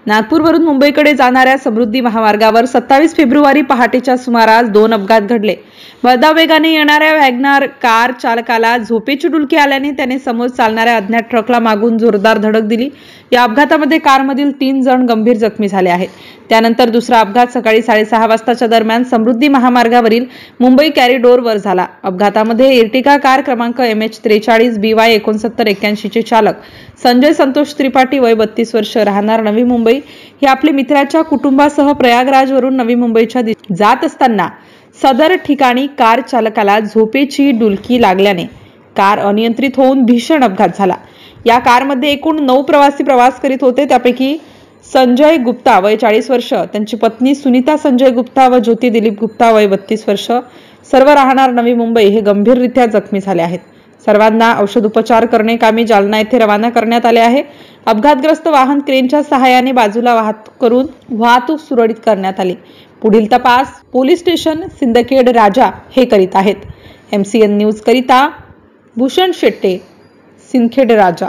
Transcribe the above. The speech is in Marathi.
नागपूरवरून मुंबईकडे जाणाऱ्या समृद्धी महामार्गावर 27 फेब्रुवारी पहाटेच्या सुमारास 2 अपघात घडले। भरधाव वेगाने येणाऱ्या वॅगनार कार चालकाला झोपेची डुलकी आल्याने त्याने समोर चालणाऱ्या अज्ञात ट्रकला मागून जोरदार धडक दिली। या अपघातामध्ये कारमधील 3 जण गंभीर जखमी झाले आहेत। त्यानंतर दुसरा अपघात सकाळी 6:30 वाजताच्या दरम्यान समृद्धी महामार्गावरील मुंबई कॉरिडॉरवर झाला। अपघातामध्ये एर्टिगा कार क्रमांक MH43 BY 6981 चे चालक संजय संतोष त्रिपाठी वय 32 वर्ष राहणार नवी मुंबई हे आपल्या मित्राच्या कुटुंबासह प्रयागराजवरून नवी मुंबईच्या जात असताना सदर ठिकाणी कार चालकाला झोपेची डुलकी लागल्याने कार अनियंत्रित होऊन भीषण अपघात झाला। या कारमध्ये एकूण 9 प्रवासी प्रवास करीत होते। त्यापैकी संजय गुप्ता वय 40 वर्ष, त्यांची पत्नी सुनीता संजय गुप्ता व ज्योती दिलीप गुप्ता वय 32 वर्ष सर्व राहणार नवी मुंबई हे गंभीररित्या जखमी झाले आहेत। सर्वांना औषध उपचार करणे कामी जालना येथे रवाना करण्यात आले आहे। अपघातग्रस्त वाहन क्रेनच्या सहाय्याने बाजूला करून वाहतूक सुरळीत करण्यात आली। पुढील तपास पोलीस स्टेशन सिंदखेड राजा हे करीत आहेत। MCN न्यूज करिता भूषण शेट्टे, सिंदखेड राजा।